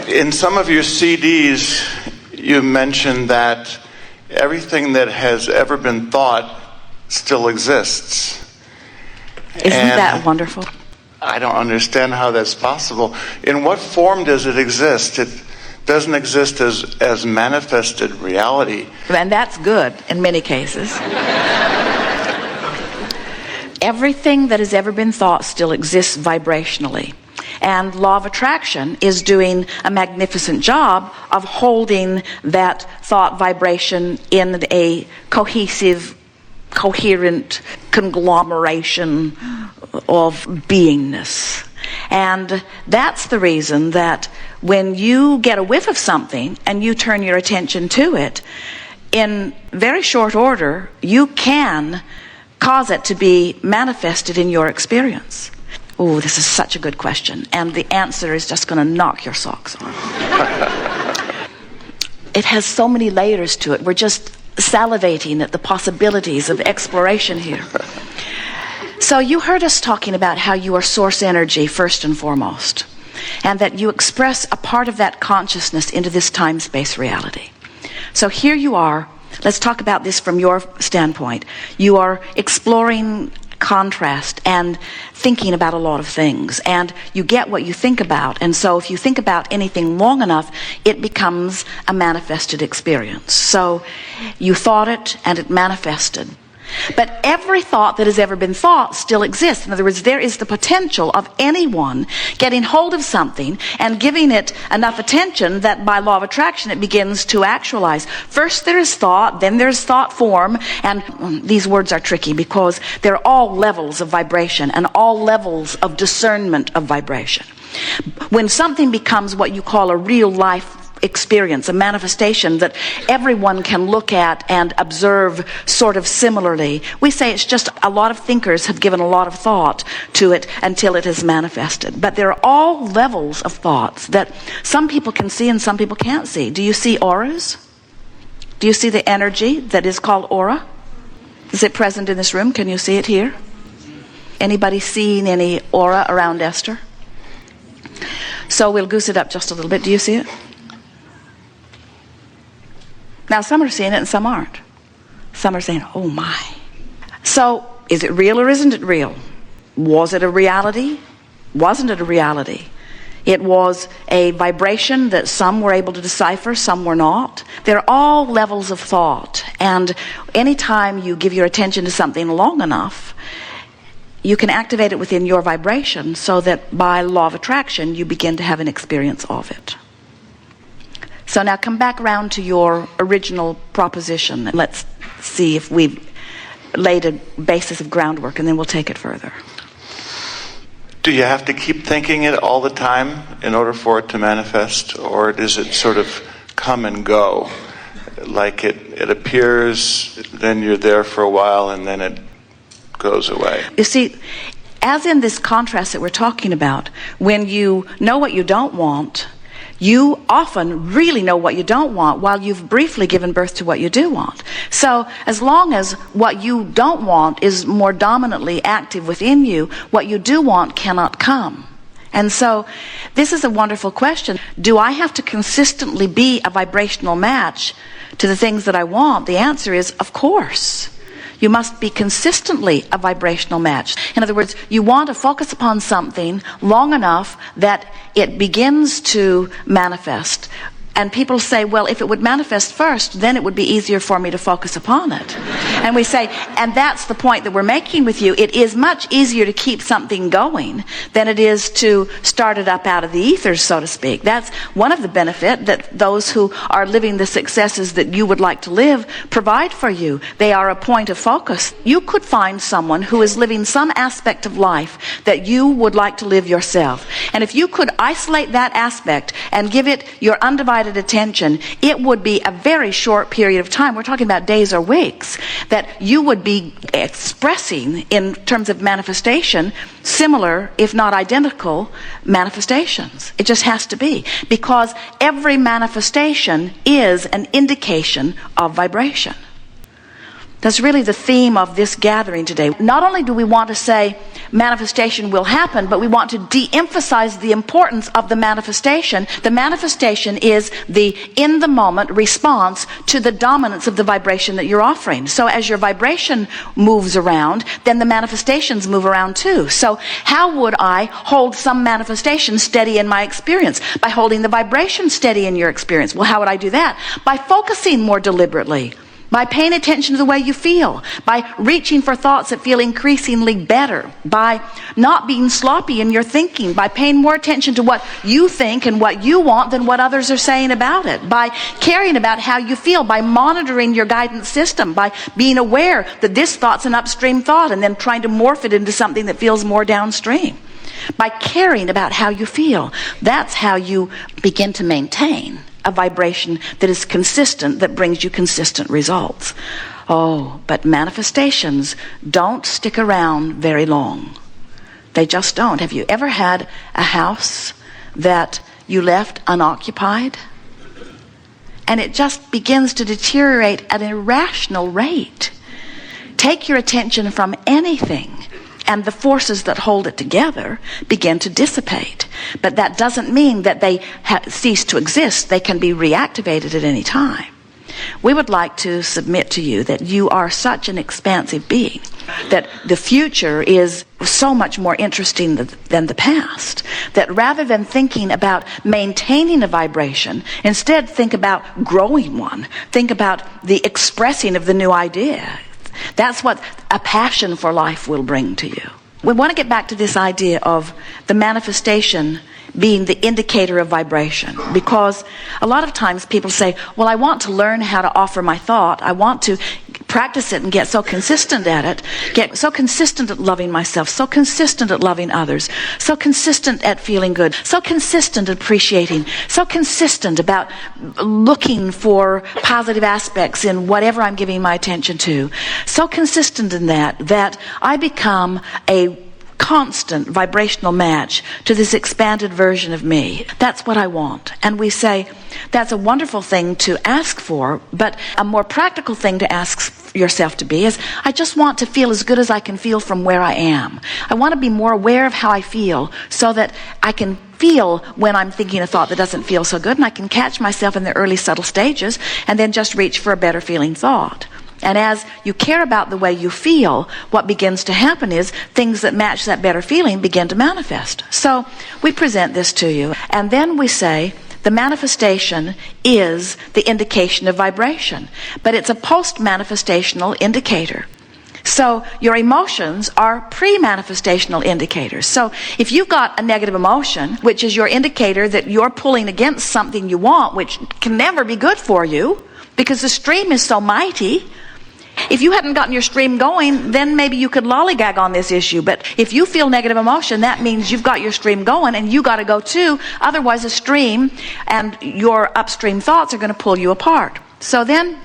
In some of your CDs, you mentioned that everything that has ever been thought still exists. Isn't that wonderful? I don't understand how that's possible. In what form does it exist? It doesn't exist as manifested reality. And that's good in many cases. Everything that has ever been thought still exists vibrationally. And law of attraction is doing a magnificent job of holding that thought vibration in a cohesive, coherent conglomeration of beingness. And that's the reason that when you get a whiff of something and you turn your attention to it, in very short order, you can cause it to be manifested in your experience. Oh, this is such a good question. And the answer is just going to knock your socks off. It has so many layers to it. We're just salivating at the possibilities of exploration here. So you heard us talking about how you are source energy first and foremost, and that you express a part of that consciousness into this time-space reality. So here you are. Let's talk about this from your standpoint. You are exploring contrast and thinking about a lot of things, and you get what you think about. And so if you think about anything long enough, it becomes a manifested experience. So you thought it and it manifested. But every thought that has ever been thought still exists. In other words, there is the potential of anyone getting hold of something and giving it enough attention that by law of attraction it begins to actualize. First there is thought, then there's thought form, and these words are tricky because they're all levels of vibration and all levels of discernment of vibration. When something becomes what you call a real life experience, a manifestation that everyone can look at and observe sort of similarly, we say it's just a lot of thinkers have given a lot of thought to it until it is manifested. But there are all levels of thoughts that some people can see and some people can't see. Do you see auras? Do you see the energy that is called aura? Is it present in this room? Can you see it here? Anybody seeing any aura around Esther? So we'll goose it up just a little bit. Do you see it? Now some are seeing it and some aren't. Some are saying, oh my. So is it real or isn't it real? Was it a reality? Wasn't it a reality? It was a vibration that some were able to decipher, some were not. They're all levels of thought. And anytime you give your attention to something long enough, you can activate it within your vibration so that by law of attraction you begin to have an experience of it. So now come back around to your original proposition and let's see if we've laid a basis of groundwork, and then we'll take it further. Do you have to keep thinking it all the time in order for it to manifest, or does it sort of come and go? Like it appears, then you're there for a while, and then it goes away. You see, as in this contrast that we're talking about, when you know what you don't want, you often really know what you don't want while you've briefly given birth to what you do want. So as long as what you don't want is more dominantly active within you, what you do want cannot come. And so this is a wonderful question. Do I have to consistently be a vibrational match to the things that I want? The answer is, of course. You must be consistently a vibrational match. In other words, you want to focus upon something long enough that it begins to manifest. And people say, well, if it would manifest first, then it would be easier for me to focus upon it. And we say, and that's the point that we're making with you. It is much easier to keep something going than it is to start it up out of the ethers, so to speak. That's one of the benefits that those who are living the successes that you would like to live provide for you. They are a point of focus. You could find someone who is living some aspect of life that you would like to live yourself. And if you could isolate that aspect and give it your undivided attention, it would be a very short period of time. We're talking about days or weeks that you would be expressing in terms of manifestation similar, if not identical, manifestations. It just has to be, because every manifestation is an indication of vibration. That's really the theme of this gathering today. Not only do we want to say manifestation will happen, but we want to de-emphasize the importance of the manifestation. The manifestation is the in-the-moment response to the dominance of the vibration that you're offering. So as your vibration moves around, then the manifestations move around too. So how would I hold some manifestation steady in my experience? By holding the vibration steady in your experience. Well, how would I do that? By focusing more deliberately. By paying attention to the way you feel, by reaching for thoughts that feel increasingly better, by not being sloppy in your thinking, by paying more attention to what you think and what you want than what others are saying about it, by caring about how you feel, by monitoring your guidance system, by being aware that this thought's an upstream thought and then trying to morph it into something that feels more downstream. By caring about how you feel, that's how you begin to maintain a vibration that is consistent, that brings you consistent results. Oh, but manifestations don't stick around very long. They just don't. Have you ever had a house that you left unoccupied? And it just begins to deteriorate at an irrational rate. Take your attention from anything, and the forces that hold it together begin to dissipate. But that doesn't mean that they cease to exist. They can be reactivated at any time. We would like to submit to you that you are such an expansive being, that the future is so much more interesting than the past, that rather than thinking about maintaining a vibration, instead think about growing one. Think about the expressing of the new idea. That's what a passion for life will bring to you. We want to get back to this idea of the manifestation being the indicator of vibration, because a lot of times people say, well, I want to learn how to offer my thought. I want to practice it and get so consistent at it, get so consistent at loving myself, so consistent at loving others, so consistent at feeling good, so consistent at appreciating, so consistent about looking for positive aspects in whatever I'm giving my attention to, so consistent in that I become a constant vibrational match to this expanded version of me. That's what I want. And we say, that's a wonderful thing to ask for, but a more practical thing to ask yourself to be is, I just want to feel as good as I can feel from where I am. I want to be more aware of how I feel so that I can feel when I'm thinking a thought that doesn't feel so good, and I can catch myself in the early subtle stages and then just reach for a better feeling thought. And as you care about the way you feel, what begins to happen is things that match that better feeling begin to manifest. So we present this to you, and then we say the manifestation is the indication of vibration, but it's a post-manifestational indicator. So your emotions are pre-manifestational indicators. So if you've got a negative emotion, which is your indicator that you're pulling against something you want, which can never be good for you, because the stream is so mighty. If you hadn't gotten your stream going, then maybe you could lollygag on this issue. But if you feel negative emotion, that means you've got your stream going, and you got to go too. Otherwise, the stream and your upstream thoughts are going to pull you apart. So then,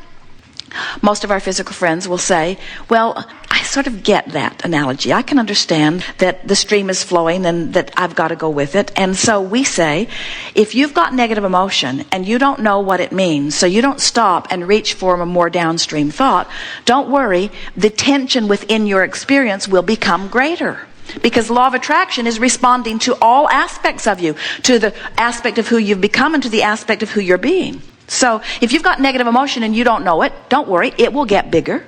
most of our physical friends will say, well, I sort of get that analogy. I can understand that the stream is flowing and that I've got to go with it. And so we say, if you've got negative emotion and you don't know what it means, so you don't stop and reach for a more downstream thought, don't worry, the tension within your experience will become greater. Because law of attraction is responding to all aspects of you, to the aspect of who you've become and to the aspect of who you're being. So if you've got negative emotion and you don't know it, don't worry, it will get bigger.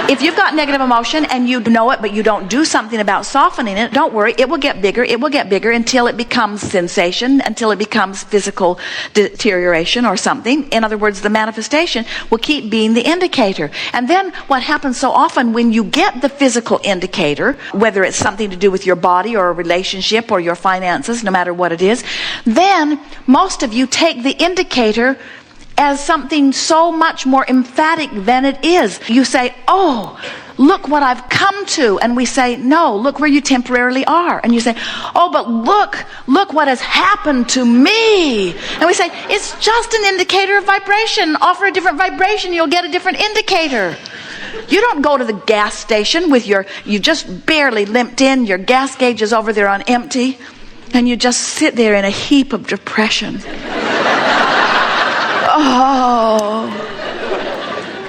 If you've got negative emotion and you know it, but you don't do something about softening it, don't worry, it will get bigger. It will get bigger until it becomes sensation, until it becomes physical deterioration or something. In other words, the manifestation will keep being the indicator. And then what happens so often when you get the physical indicator, whether it's something to do with your body or a relationship or your finances, no matter what it is, then most of you take the indicator as something so much more emphatic than it is. You say, oh, look what I've come to. And we say, no, look where you temporarily are. And you say, oh, but look what has happened to me. And we say, it's just an indicator of vibration. Offer a different vibration, you'll get a different indicator. You don't go to the gas station with you just barely limped in, your gas gauge is over there on empty, and you just sit there in a heap of depression. Oh,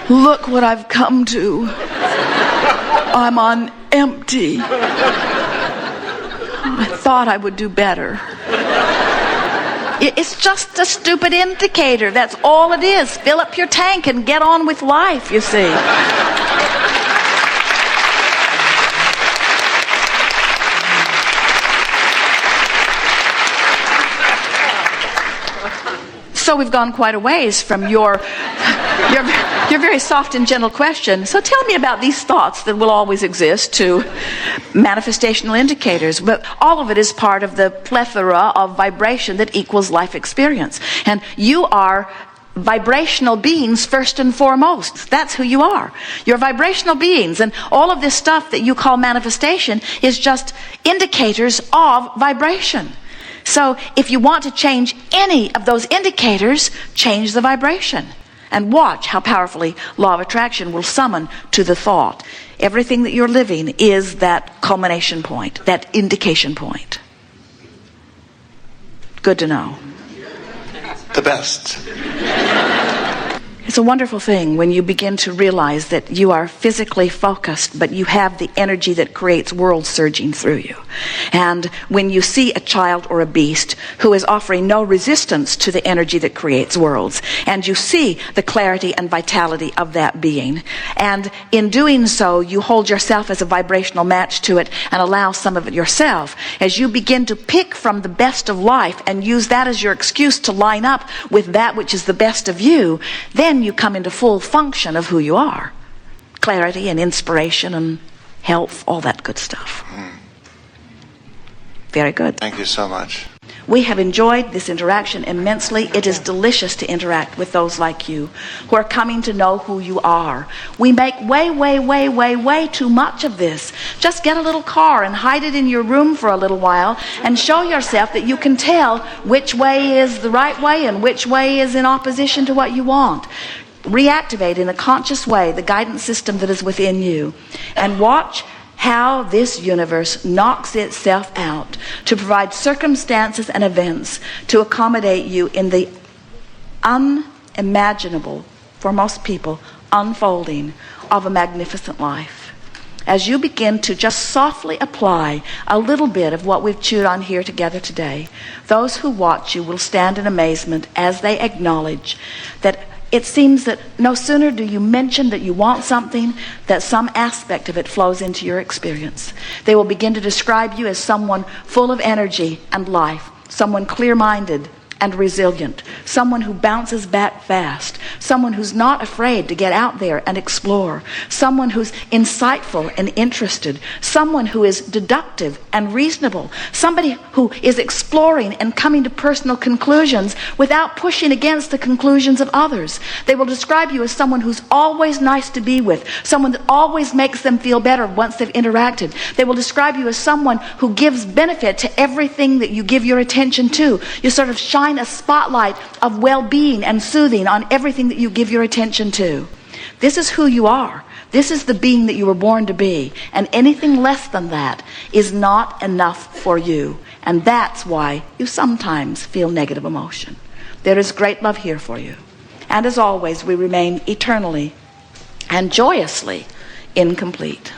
Look what I've come to. I'm on empty. I thought I would do better. It's just a stupid indicator. That's all it is. Fill up your tank and get on with life, you see. So we've gone quite a ways from your very soft and gentle question. So tell me about these thoughts that will always exist to manifestational indicators. But all of it is part of the plethora of vibration that equals life experience. And you are vibrational beings first and foremost. That's who you are. You're vibrational beings. And all of this stuff that you call manifestation is just indicators of vibration. So if you want to change any of those indicators, change the vibration. And watch how powerfully law of attraction will summon to the thought. Everything that you're living is that culmination point, that indication point. Good to know. The best. It's a wonderful thing when you begin to realize that you are physically focused, but you have the energy that creates worlds surging through you. And when you see a child or a beast who is offering no resistance to the energy that creates worlds, and you see the clarity and vitality of that being, and in doing so, you hold yourself as a vibrational match to it and allow some of it yourself. As you begin to pick from the best of life and use that as your excuse to line up with that which is the best of you, then you come into full function of who you are. Clarity and inspiration and health, all that good stuff. Very good. Thank you so much. We have enjoyed this interaction immensely. It is delicious to interact with those like you who are coming to know who you are. We make way too much of this. Just get a little car and hide it in your room for a little while and show yourself that you can tell which way is the right way and which way is in opposition to what you want. Reactivate in a conscious way the guidance system that is within you and watch how this universe knocks itself out to provide circumstances and events to accommodate you in the unimaginable, for most people, unfolding of a magnificent life. As you begin to just softly apply a little bit of what we've chewed on here together today, those who watch you will stand in amazement as they acknowledge that it seems that no sooner do you mention that you want something, that some aspect of it flows into your experience. They will begin to describe you as someone full of energy and life, someone clear-minded and resilient, someone who bounces back fast, someone who's not afraid to get out there and explore, someone who's insightful and interested, someone who is deductive and reasonable, somebody who is exploring and coming to personal conclusions without pushing against the conclusions of others. They will describe you as someone who's always nice to be with, someone that always makes them feel better once they've interacted. They will describe you as someone who gives benefit to everything that you give your attention to. You sort of shine a spotlight of well-being and soothing on everything that you give your attention to. This is who you are. This is the being that you were born to be. And anything less than that is not enough for you. And that's why you sometimes feel negative emotion. There is great love here for you. And as always, we remain eternally and joyously incomplete.